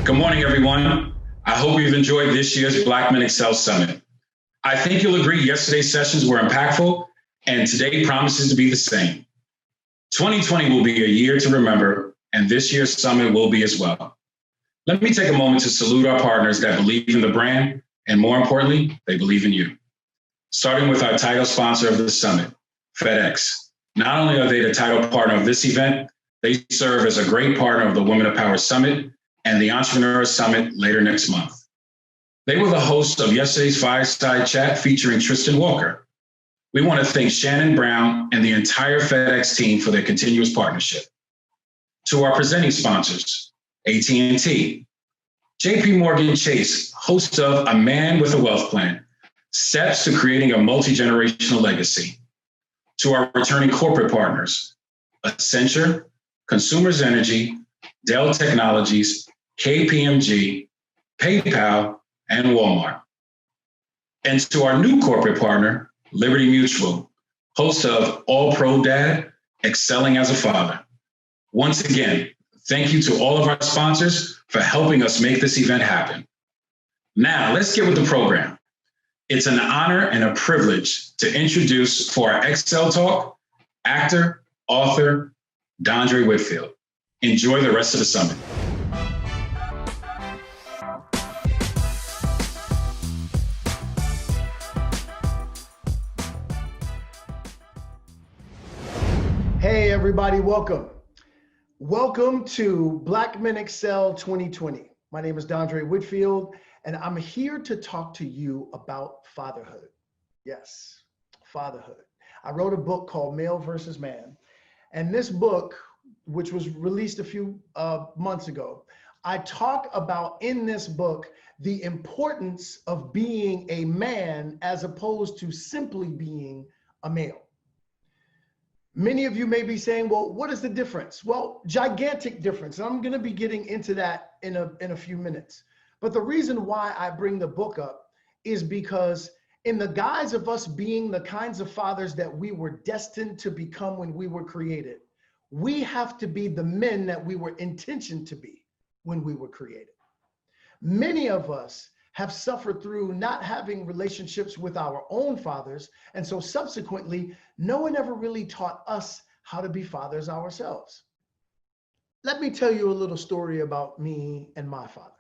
Good morning, everyone. I hope you've enjoyed this year's Black Men XCEL Summit. I think you'll agree yesterday's sessions were impactful, and today promises to be the same. 2020 will be a year to remember, and this year's summit will be as well. Let me take a moment to salute our partners that believe in the brand, and more importantly, they believe in you. Starting with our title sponsor of the summit, FedEx. Not only are they the title partner of this event, they serve as a great partner of the Women of Power Summit and the Entrepreneur Summit later next month. They were the hosts of yesterday's Fireside Chat featuring Tristan Walker. We want to thank Shannon Brown and the entire FedEx team for their continuous partnership. To our presenting sponsors, AT&T, JP Morgan Chase, host of A Man with a Wealth Plan, Steps to Creating a Multi-Generational Legacy. To our returning corporate partners, Accenture, Consumers Energy, Dell Technologies, KPMG, PayPal, and Walmart. And to our new corporate partner, Liberty Mutual, host of All Pro Dad, Excelling as a Father. Once again, thank you to all of our sponsors for helping us make this event happen. Now, let's get with the program. It's an honor and a privilege to introduce for our XCEL Talk, actor, author, Dondré Whitfield. Enjoy the rest of the summit. Hey everybody, welcome. Welcome to Black Men XCEL 2020. My name is Dondré Whitfield, and I'm here to talk to you about fatherhood. Yes, fatherhood. I wrote a book called Male versus Man, and this book, which was released a few months ago, I talk about in this book the importance of being a man as opposed to simply being a male. Many of you may be saying, well, what is the difference? Well, gigantic difference. And I'm going to be getting into that in a few minutes. But the reason why I bring the book up is because in the guise of us being the kinds of fathers that we were destined to become when we were created, we have to be the men that we were intentioned to be when we were created. Many of us have suffered through not having relationships with our own fathers. And so subsequently, no one ever really taught us how to be fathers ourselves. Let me tell you a little story about me and my father.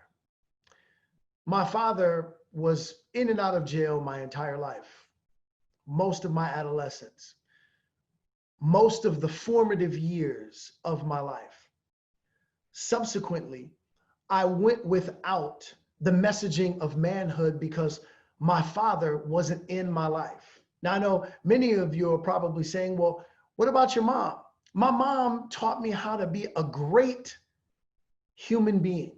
My father was in and out of jail my entire life, most of my adolescence, most of the formative years of my life. Subsequently, I went without the messaging of manhood because my father wasn't in my life. Now, I know many of you are probably saying, well, what about your mom? My mom taught me how to be a great human being.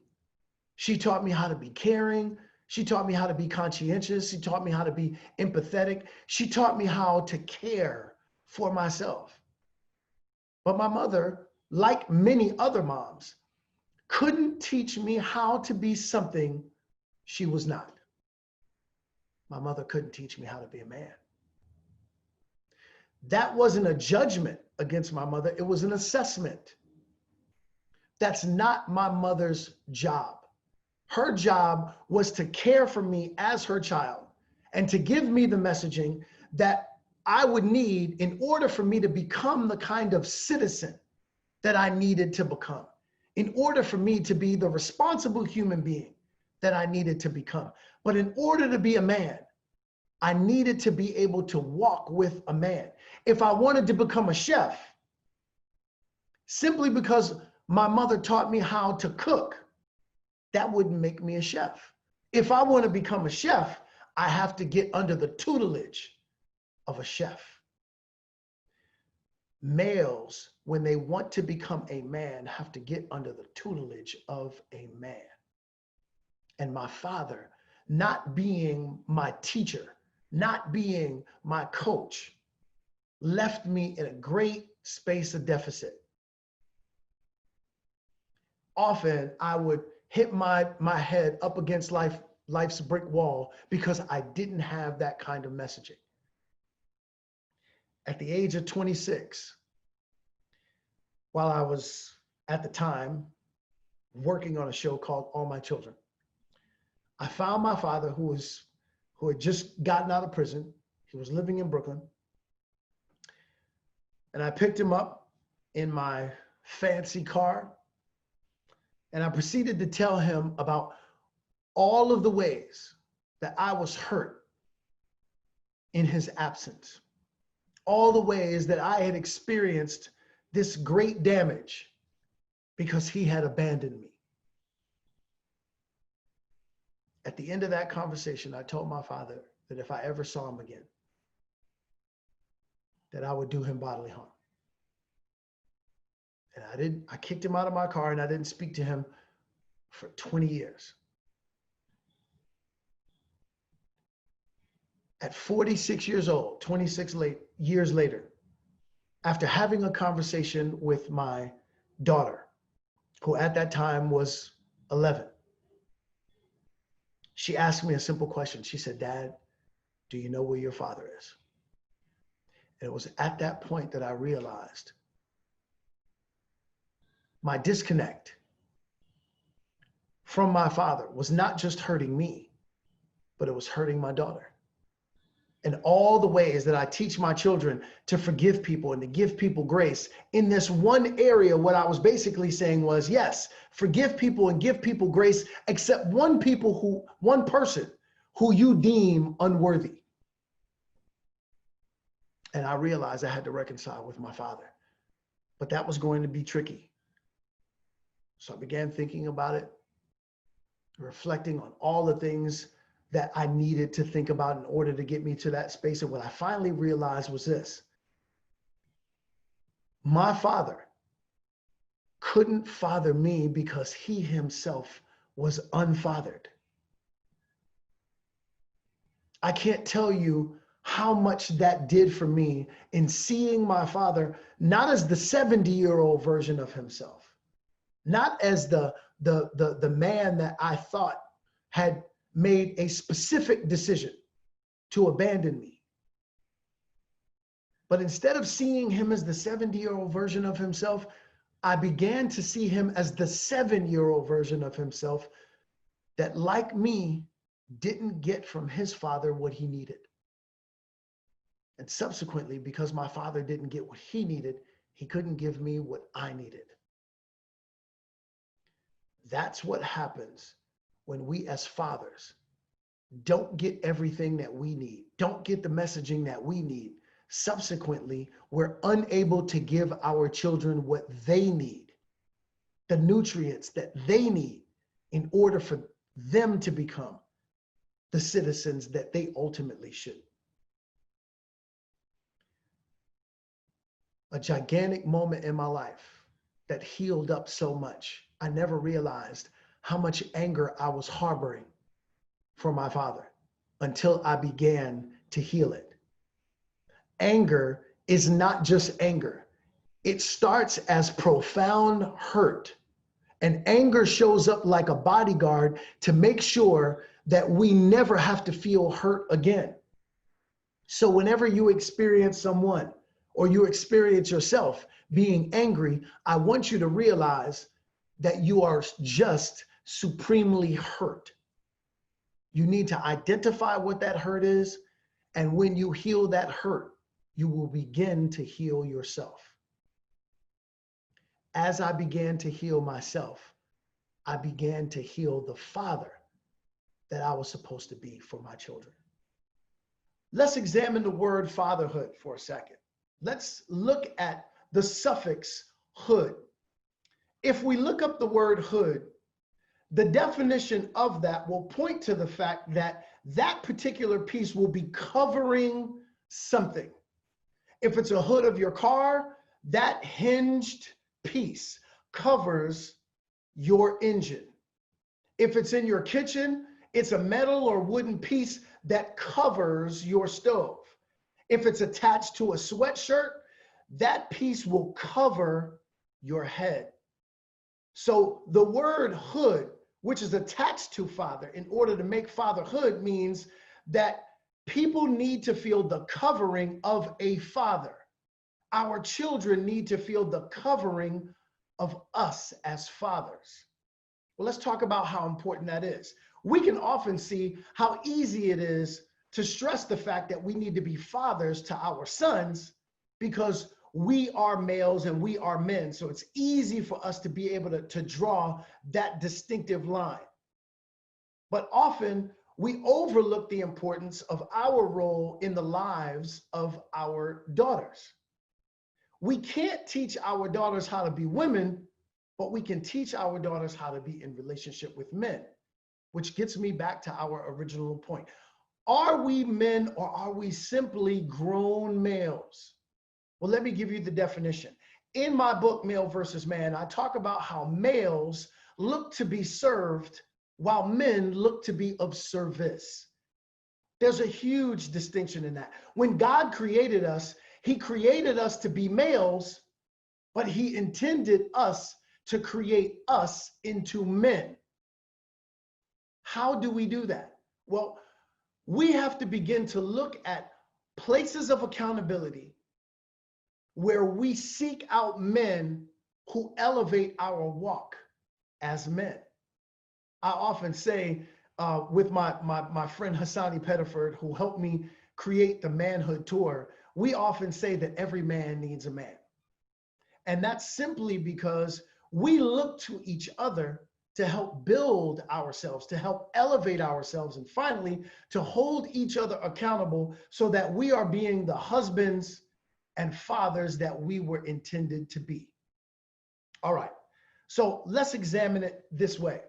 She taught me how to be caring. She taught me how to be conscientious. She taught me how to be empathetic. She taught me how to care for myself. But my mother, like many other moms, couldn't teach me how to be something she was not. My mother couldn't teach me how to be a man. That wasn't a judgment against my mother. It was an assessment. That's not my mother's job. Her job was to care for me as her child and to give me the messaging that I would need in order for me to become the kind of citizen that I needed to become, in order for me to be the responsible human being that I needed to become. But in order to be a man, I needed to be able to walk with a man. If I wanted to become a chef, simply because my mother taught me how to cook, that wouldn't make me a chef. If I want to become a chef, I have to get under the tutelage of a chef. Males, when they want to become a man, have to get under the tutelage of a man. And my father, not being my teacher, not being my coach, left me in a great space of deficit. Often I would hit my head up against life's brick wall because I didn't have that kind of messaging. At the age of 26, while I was at the time working on a show called All My Children. I found my father who had just gotten out of prison. He was living in Brooklyn. And I picked him up in my fancy car. And I proceeded to tell him about all of the ways that I was hurt in his absence. All the ways that I had experienced this great damage because he had abandoned me. At the end of that conversation, I told my father that if I ever saw him again, that I would do him bodily harm. And I kicked him out of my car and I didn't speak to him for 20 years. At 46 years old, 26 years later, after having a conversation with my daughter, who at that time was 11, she asked me a simple question. She said, "Dad, do you know where your father is?" And it was at that point that I realized my disconnect from my father was not just hurting me, but it was hurting my daughter. And all the ways that I teach my children to forgive people and to give people grace, in this one area, what I was basically saying was, yes, forgive people and give people grace, except one person who you deem unworthy. And I realized I had to reconcile with my father, but that was going to be tricky. So I began thinking about it, reflecting on all the things that I needed to think about in order to get me to that space. And what I finally realized was this: my father couldn't father me because he himself was unfathered. I can't tell you how much that did for me in seeing my father, not as the 70-year-old version of himself, not as the man that I thought had made a specific decision to abandon me. But instead of seeing him as the 70-year-old version of himself, I began to see him as the 7-year-old version of himself that, like me, didn't get from his father what he needed. And subsequently, because my father didn't get what he needed, he couldn't give me what I needed. That's what happens when we as fathers don't get everything that we need, don't get the messaging that we need. Subsequently, we're unable to give our children what they need, the nutrients that they need in order for them to become the citizens that they ultimately should. A gigantic moment in my life that healed up so much. I never realized how much anger I was harboring for my father until I began to heal it. Anger is not just anger. It starts as profound hurt, and anger shows up like a bodyguard to make sure that we never have to feel hurt again. So whenever you experience someone or you experience yourself being angry, I want you to realize that you are just supremely hurt. You need to identify what that hurt is, and when you heal that hurt, you will begin to heal yourself. As I began to heal myself, I began to heal the father that I was supposed to be for my children. Let's examine the word fatherhood for a second. Let's look at the suffix hood. If we look up the word hood, the definition of that will point to the fact that that particular piece will be covering something. If it's a hood of your car, that hinged piece covers your engine. If it's in your kitchen, it's a metal or wooden piece that covers your stove. If it's attached to a sweatshirt, that piece will cover your head. So the word hood, which is attached to father in order to make fatherhood, means that people need to feel the covering of a father. Our children need to feel the covering of us as fathers. Well, let's talk about how important that is. We can often see how easy it is to stress the fact that we need to be fathers to our sons because we are males and we are men. So it's easy for us to be able to draw that distinctive line. But often we overlook the importance of our role in the lives of our daughters. We can't teach our daughters how to be women, but we can teach our daughters how to be in relationship with men, which gets me back to our original point. Are we men or are we simply grown males? Well, let me give you the definition. In my book, Male versus Man, I talk about how males look to be served while men look to be of service. There's a huge distinction in that. When God created us, he created us to be males, but he intended us to create us into men. How do we do that? Well, we have to begin to look at places of accountability where we seek out men who elevate our walk as men. I often say with my friend Hassani Pettiford, who helped me create the Manhood Tour, we often say that every man needs a man. And that's simply because we look to each other to help build ourselves, to help elevate ourselves, and finally, to hold each other accountable so that we are being the husbands and fathers that we were intended to be. All right, so let's examine it this way.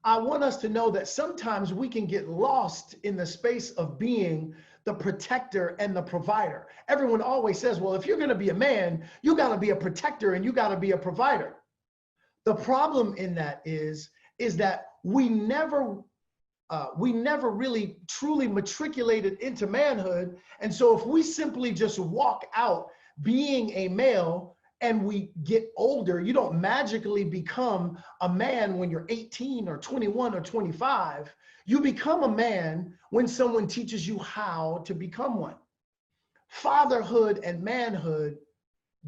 I want us to know that sometimes we can get lost in the space of being the protector and the provider. Everyone always says, well, if you're going to be a man, you got to be a protector and you got to be a provider. The problem in that is that we never really truly matriculated into manhood. And so if we simply just walk out being a male and we get older, you don't magically become a man when you're 18 or 21 or 25. You become a man when someone teaches you how to become one. Fatherhood and manhood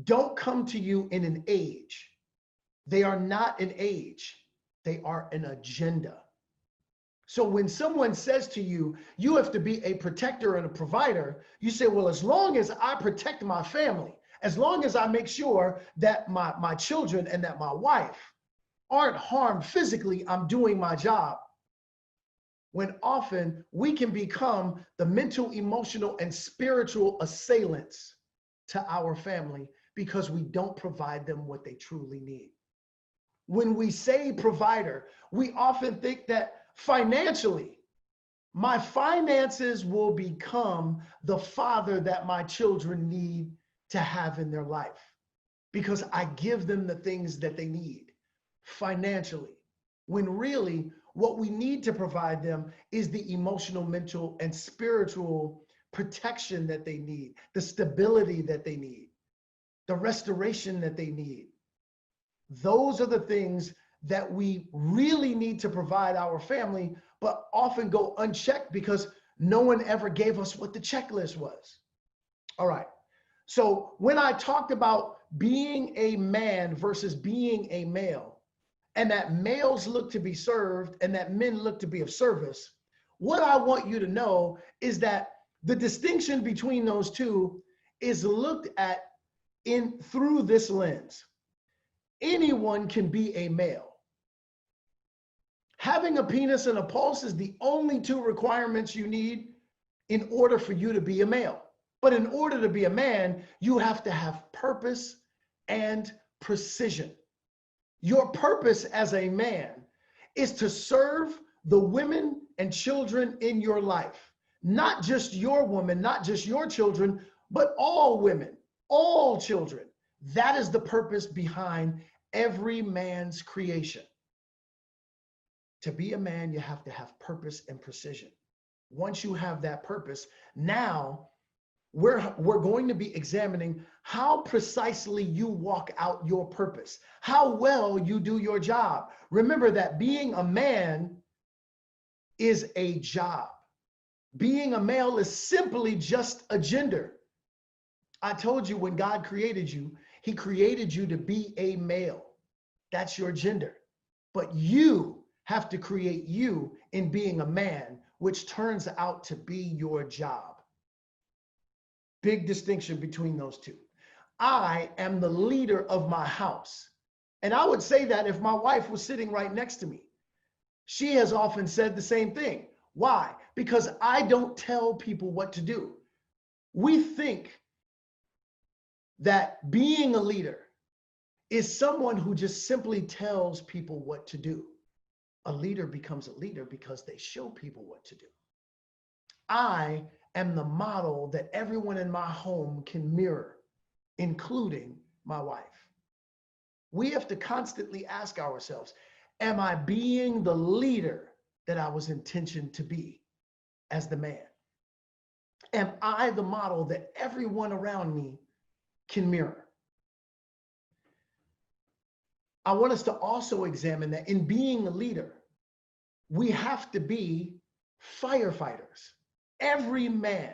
don't come to you in an age. They are not an age. They are an agenda. So when someone says to you, you have to be a protector and a provider, you say, well, as long as I protect my family, as long as I make sure that my children and that my wife aren't harmed physically, I'm doing my job. When often we can become the mental, emotional, and spiritual assailants to our family because we don't provide them what they truly need. When we say provider, we often think that financially, my finances will become the father that my children need to have in their life because I give them the things that they need financially, when really what we need to provide them is the emotional, mental, and spiritual protection that they need, the stability that they need, the restoration that they need. Those are the things that we really need to provide our family, but often go unchecked because no one ever gave us what the checklist was. All right. So when I talked about being a man versus being a male, and that males look to be served and that men look to be of service, what I want you to know is that the distinction between those two is looked at through this lens. Anyone can be a male. Having a penis and a pulse is the only two requirements you need in order for you to be a male. But in order to be a man, you have to have purpose and precision. Your purpose as a man is to serve the women and children in your life. Not just your woman, not just your children, but all women, all children. That is the purpose behind every man's creation. To be a man, you have to have purpose and precision. Once you have that purpose, now we're going to be examining how precisely you walk out your purpose, how well you do your job. Remember that being a man is a job. Being a male is simply just a gender. I told you when God created you, he created you to be a male. That's your gender. But you have to create you in being a man, which turns out to be your job. Big distinction between those two. I am the leader of my house. And I would say that if my wife was sitting right next to me. She has often said the same thing. Why? Because I don't tell people what to do. We think that being a leader is someone who just simply tells people what to do. A leader becomes a leader because they show people what to do. I am the model that everyone in my home can mirror, including my wife. We have to constantly ask ourselves, am I being the leader that I was intentioned to be as the man? Am I the model that everyone around me can mirror? I want us to also examine that in being a leader, we have to be firefighters. Every man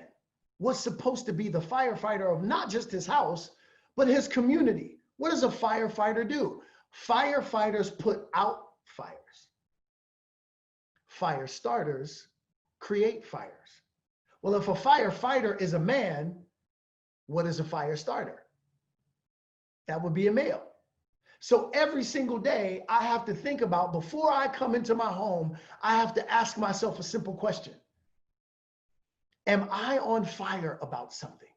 was supposed to be the firefighter of not just his house, but his community. What does a firefighter do? Firefighters put out fires. Fire starters create fires. Well, if a firefighter is a man, what is a fire starter? That would be a male. So every single day I have to think about, before I come into my home, I have to ask myself a simple question. Am I on fire about something?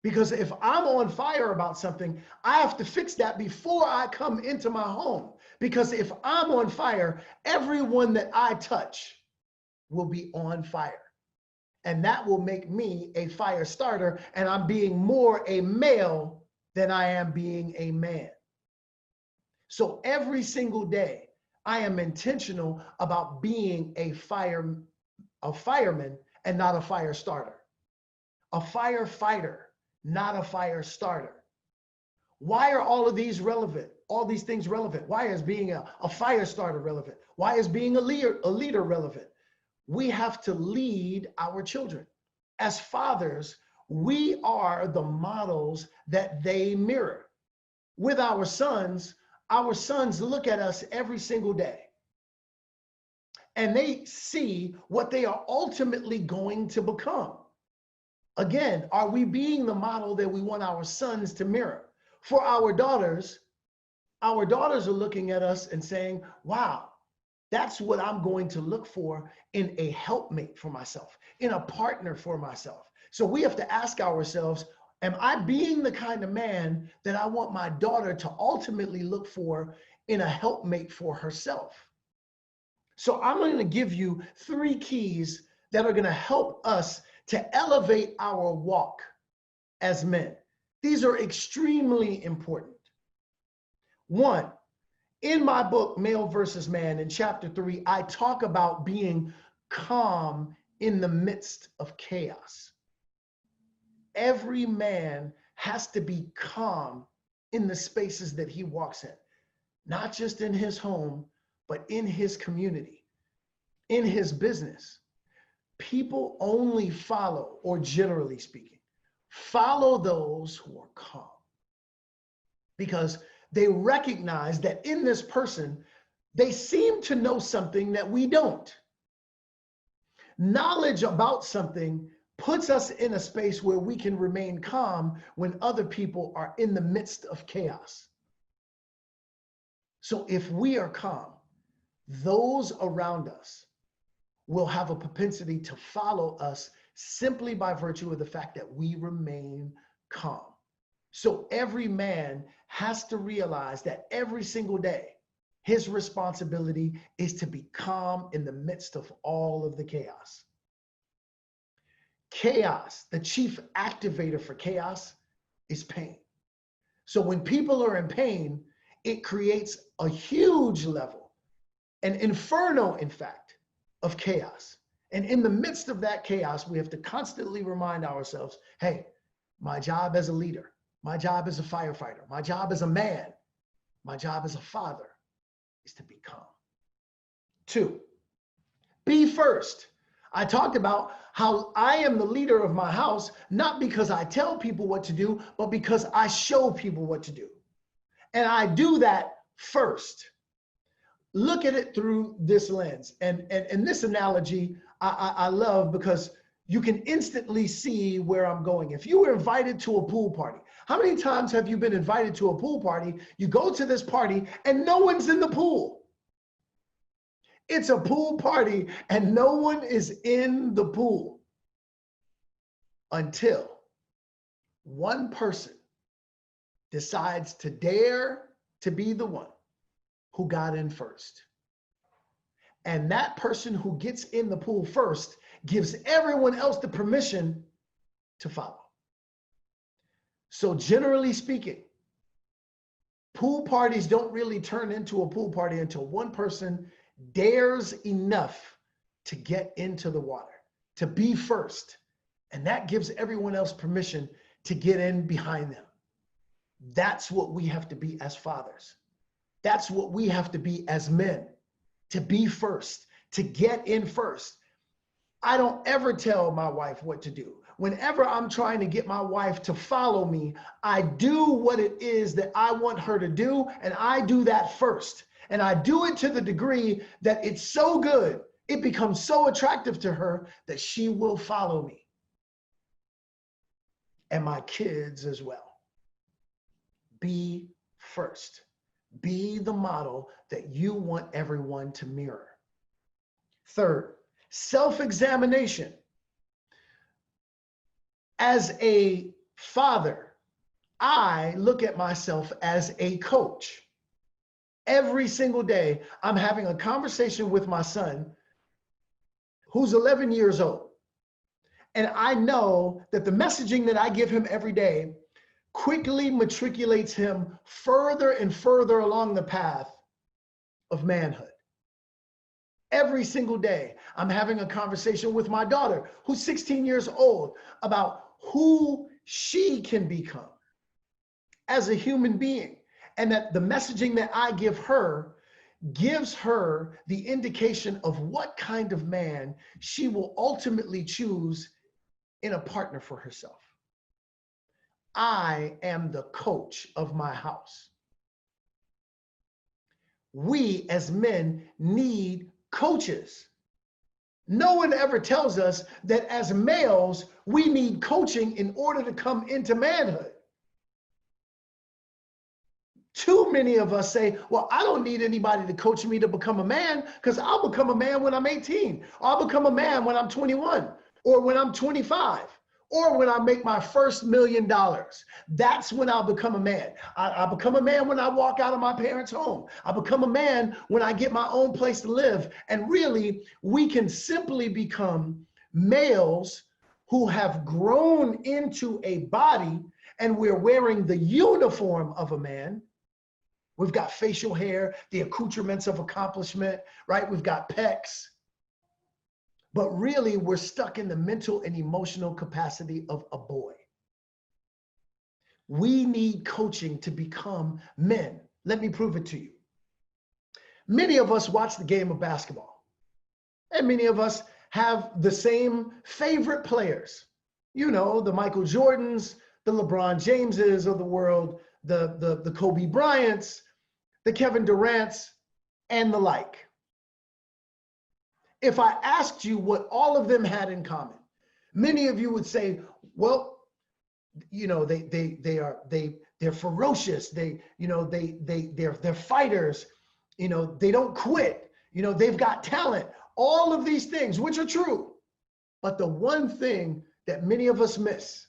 Because if I'm on fire about something, I have to fix that before I come into my home. Because if I'm on fire, everyone that I touch will be on fire. And that will make me a fire starter, and I'm being more a male than I am being a man. So every single day, I am intentional about being a fireman and not a fire starter. A firefighter, not a fire starter. Why are all of these relevant? All these things relevant? Why is being a fire starter relevant? Why is being a leader relevant? We have to lead our children. As fathers, we are the models that they mirror. With our sons look at us every single day. And they see what they are ultimately going to become. Again, are we being the model that we want our sons to mirror? For our daughters are looking at us and saying, wow, that's what I'm going to look for in a helpmate for myself, in a partner for myself. So we have to ask ourselves, am I being the kind of man that I want my daughter to ultimately look for in a helpmate for herself? So I'm going to give you 3 keys that are going to help us to elevate our walk as men. These are extremely important. 1, in my book, Male versus Man, in chapter 3, I talk about being calm in the midst of chaos. Every man has to be calm in the spaces that he walks in, not just in his home, but in his community, in his business. People only follow, or generally speaking, follow those who are calm, because they recognize that in this person, they seem to know something that we don't. Knowledge about something puts us in a space where we can remain calm when other people are in the midst of chaos. So if we are calm, those around us will have a propensity to follow us simply by virtue of the fact that we remain calm. So every man has to realize that every single day, his responsibility is to be calm in the midst of all of the chaos. Chaos, the chief activator for chaos is pain. So when people are in pain, it creates a huge level, an inferno, in fact, of chaos. And in the midst of that chaos, we have to constantly remind ourselves, hey, my job as a leader, my job as a firefighter, my job as a man, my job as a father is to be calm. 2, be first. I talked about how I am the leader of my house, not because I tell people what to do, but because I show people what to do. And I do that first. look at it through this lens. And this analogy I love because you can instantly see where I'm going. If you were invited to a pool party, how many times have you been invited to a pool party? You go to this party and no one's in the pool. It's a pool party and no one is in the pool until one person decides to dare to be the one who got in first. And that person who gets in the pool first gives everyone else the permission to follow. So generally speaking, pool parties don't really turn into a pool party until one person dares enough to get into the water, to be first. And that gives everyone else permission to get in behind them. That's what we have to be as fathers. That's what we have to be as men, to be first, to get in first. I don't ever tell my wife what to do. Whenever I'm trying to get my wife to follow me, I do what it is that I want her to do, and I do that first. And I do it to the degree that it's so good, it becomes so attractive to her that she will follow me. And my kids as well. Be first. Be the model that you want everyone to mirror. Third, self-examination. As a father, I look at myself as a coach. Every single day, I'm having a conversation with my son, who's 11 years old. And I know that the messaging that I give him every day quickly matriculates him further and further along the path of manhood. Every single day, I'm having a conversation with my daughter, who's 16 years old, about who she can become as a human being. And that the messaging that I give her gives her the indication of what kind of man she will ultimately choose in a partner for herself. I am the coach of my house. We as men need coaches. No one ever tells us that as males, we need coaching in order to come into manhood. Too many of us say, well, I don't need anybody to coach me to become a man because I'll become a man when I'm 18. Or I'll become a man when I'm 21 or when I'm 25 or when I make my first $1 million. That's when I'll become a man. I'll become a man when I walk out of my parents' home. I'll become a man when I get my own place to live. And really, we can simply become males who have grown into a body and we're wearing the uniform of a man. We've got facial hair, the accoutrements of accomplishment, right? We've got pecs. But really, we're stuck in the mental and emotional capacity of a boy. We need coaching to become men. Let me prove it to you. Many of us watch the game of basketball. And many of us have the same favorite players. You know, the Michael Jordans, the LeBron Jameses of the world, the Kobe Bryants, the Kevin Durants, and the like. If I asked you what all of them had in common, many of you would say, well, you know, they're ferocious. They're fighters. You know, they don't quit. You know, they've got talent. All of these things, which are true. But the one thing that many of us miss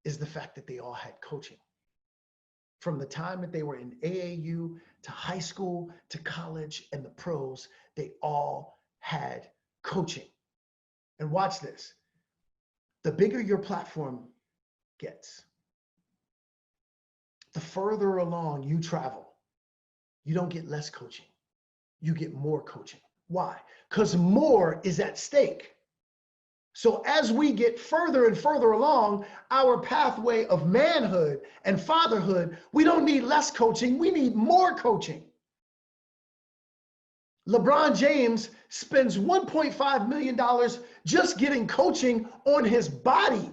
is the fact that they all had coaching. From the time that they were in AAU to high school to college and the pros, they all had coaching. And watch this. The bigger your platform gets, the further along you travel, you don't get less coaching. You get more coaching. Why? Because more is at stake. So as we get further and further along our pathway of manhood and fatherhood, we don't need less coaching, we need more coaching. LeBron James spends $1.5 million just getting coaching on his body.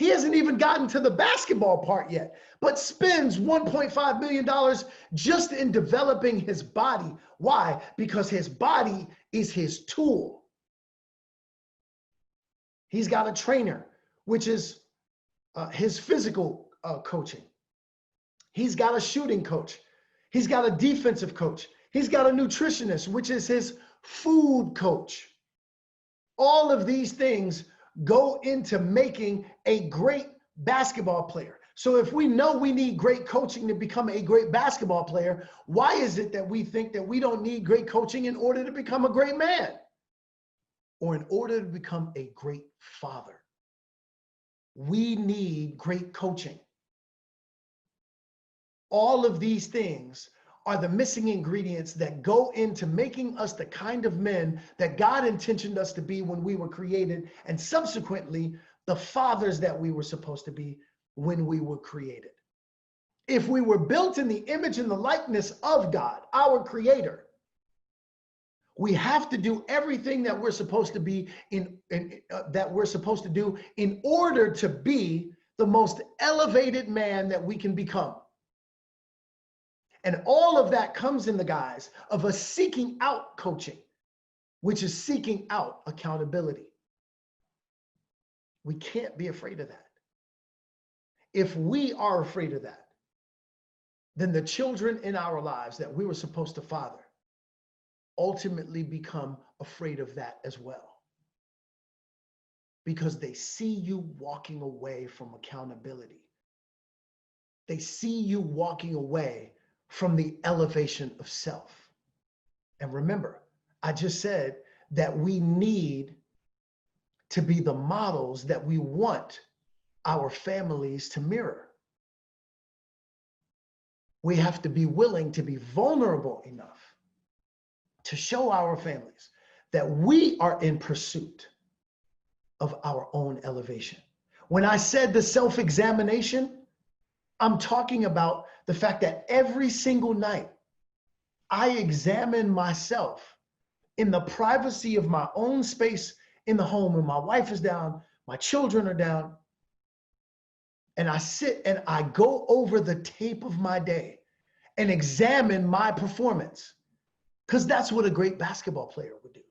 He hasn't even gotten to the basketball part yet, but spends $1.5 million just in developing his body. Why? Because his body is his tool. He's got a trainer, which is his physical coaching. He's got a shooting coach. He's got a defensive coach. He's got a nutritionist, which is his food coach. All of these things go into making a great basketball player. So if we know we need great coaching to become a great basketball player, why is it that we think that we don't need great coaching in order to become a great man or in order to become a great father? We need great coaching. All of these things are the missing ingredients that go into making us the kind of men that God intentioned us to be when we were created, and subsequently the fathers that we were supposed to be when we were created. If we were built in the image and the likeness of God, our creator, we have to do everything that we're supposed to be in order to be the most elevated man that we can become. And all of that comes in the guise of us seeking out coaching, which is seeking out accountability. We can't be afraid of that. If we are afraid of that, then the children in our lives that we were supposed to father ultimately become afraid of that as well. Because they see you walking away from accountability. They see you walking away from the elevation of self. And remember, I just said that we need to be the models that we want our families to mirror. We have to be willing to be vulnerable enough to show our families that we are in pursuit of our own elevation. When I said the self-examination, I'm talking about the fact that every single night I examine myself in the privacy of my own space in the home when my wife is down, my children are down, and I sit and I go over the tape of my day and examine my performance, because that's what a great basketball player would do.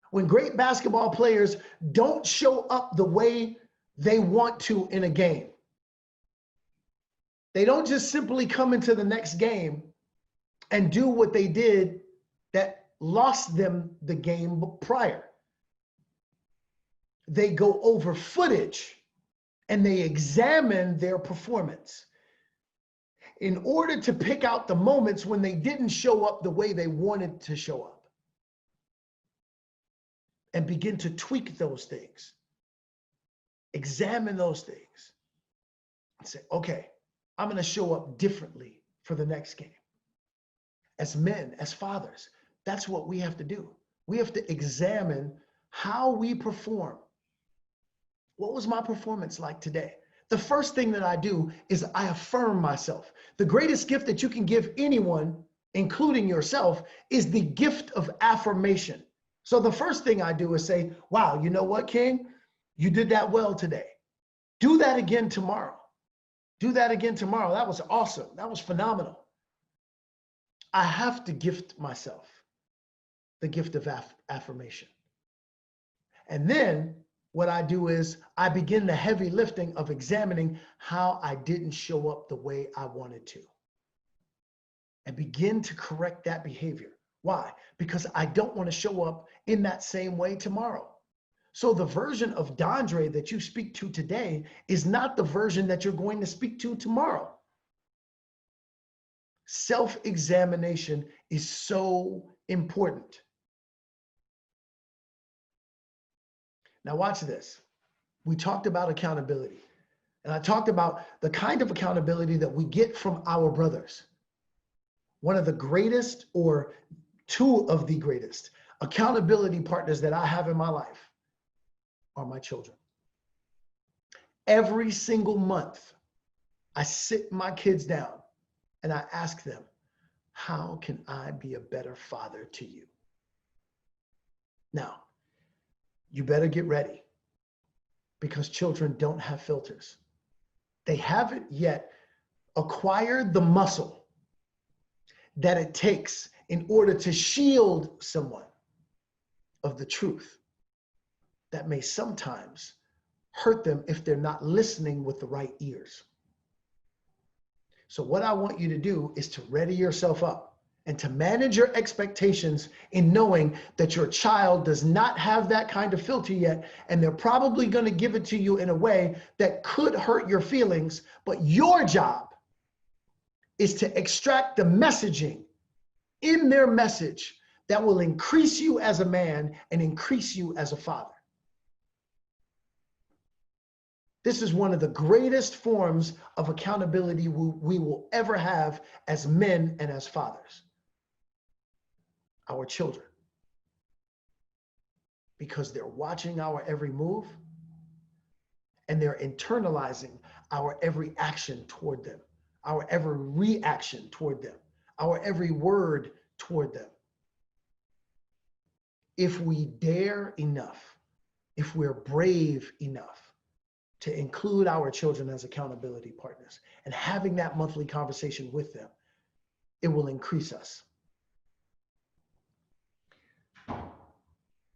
When great basketball players don't show up the way they want to in a game, they don't just simply come into the next game and do what they did that lost them the game prior. They go over footage and they examine their performance in order to pick out the moments when they didn't show up the way they wanted to show up, and begin to tweak those things, examine those things, and say, okay, I'm going to show up differently for the next game. As men, as fathers, that's what we have to do. We have to examine how we perform. What was my performance like today? The first thing that I do is I affirm myself. The greatest gift that you can give anyone, including yourself, is the gift of affirmation. So the first thing I do is say, wow, you know what, King? You did that well today. Do that again tomorrow. Do that again tomorrow. That was awesome. That was phenomenal. I have to gift myself the gift of affirmation. And then what I do is I begin the heavy lifting of examining how I didn't show up the way I wanted to, and begin to correct that behavior. Why? Because I don't want to show up in that same way tomorrow. So the version of Dondre that you speak to today is not the version that you're going to speak to tomorrow. Self-examination is so important. Now watch this. We talked about accountability, and I talked about the kind of accountability that we get from our brothers. One of the greatest, or two of the greatest accountability partners that I have in my life are my children. Every single month, I sit my kids down and I ask them, how can I be a better father to you? Now, you better get ready, because children don't have filters. They haven't yet acquired the muscle that it takes in order to shield someone of the truth that may sometimes hurt them if they're not listening with the right ears. So what I want you to do is to ready yourself up and to manage your expectations in knowing that your child does not have that kind of filter yet, and they're probably going to give it to you in a way that could hurt your feelings, but your job is to extract the messaging in their message that will increase you as a man and increase you as a father. This is one of the greatest forms of accountability we will ever have as men and as fathers. Our children. Because they're watching our every move and they're internalizing our every action toward them, our every reaction toward them, our every word toward them. If we dare enough, if we're brave enough to include our children as accountability partners and having that monthly conversation with them, it will increase us.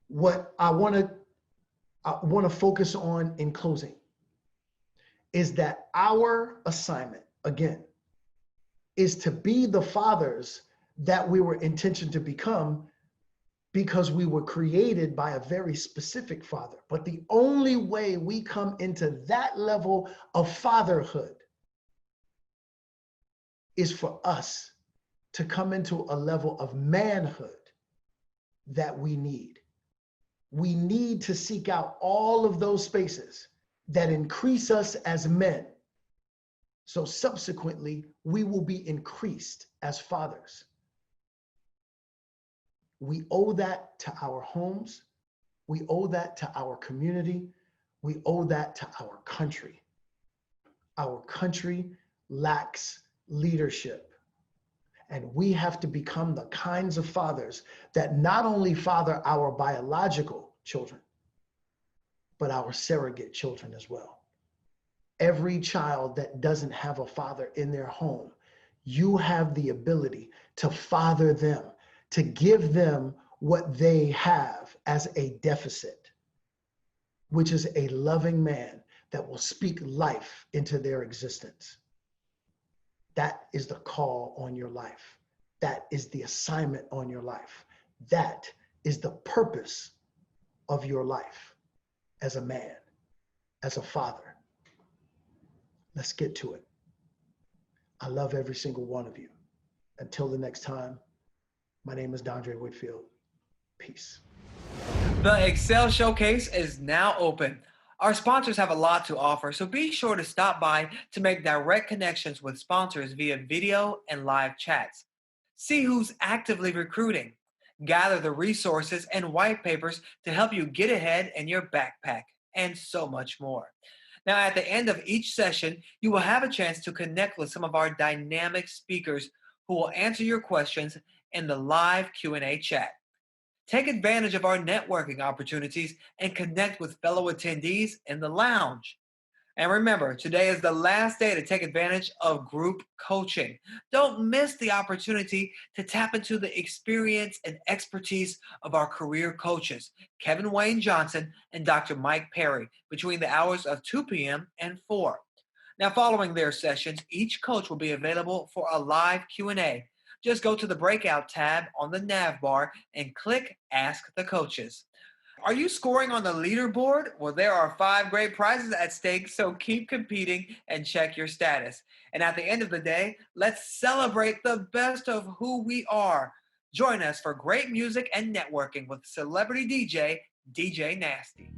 What I want to focus on in closing is that our assignment, again, is to be the fathers that we were intentioned to become, because we were created by a very specific father. But the only way we come into that level of fatherhood is for us to come into a level of manhood that we need. We need to seek out all of those spaces that increase us as men. So subsequently, we will be increased as fathers. We owe that to our homes. We owe that to our community. We owe that to our country. Our country lacks leadership. And we have to become the kinds of fathers that not only father our biological children, but our surrogate children as well. Every child that doesn't have a father in their home, you have the ability to father them, to give them what they have as a deficit, which is a loving man that will speak life into their existence. That is the call on your life. That is the assignment on your life. That is the purpose of your life as a man, as a father. Let's get to it. I love every single one of you. Until the next time, my name is Dondré Whitfield. Peace. The XCEL Showcase is now open. Our sponsors have a lot to offer, so be sure to stop by to make direct connections with sponsors via video and live chats. See who's actively recruiting. Gather the resources and white papers to help you get ahead in your backpack, and so much more. Now, at the end of each session, you will have a chance to connect with some of our dynamic speakers who will answer your questions in the live Q&A chat. Take advantage of our networking opportunities and connect with fellow attendees in the lounge. And remember, today is the last day to take advantage of group coaching. Don't miss the opportunity to tap into the experience and expertise of our career coaches, Kevin Wayne Johnson and Dr. Mike Perry, between the hours of 2 p.m. and 4. Now, following their sessions, each coach will be available for a live Q&A. Just go to the breakout tab on the nav bar and click Ask the Coaches. Are you scoring on the leaderboard? Well, there are 5 great prizes at stake, so keep competing and check your status. And at the end of the day, let's celebrate the best of who we are. Join us for great music and networking with celebrity DJ, DJ Nasty.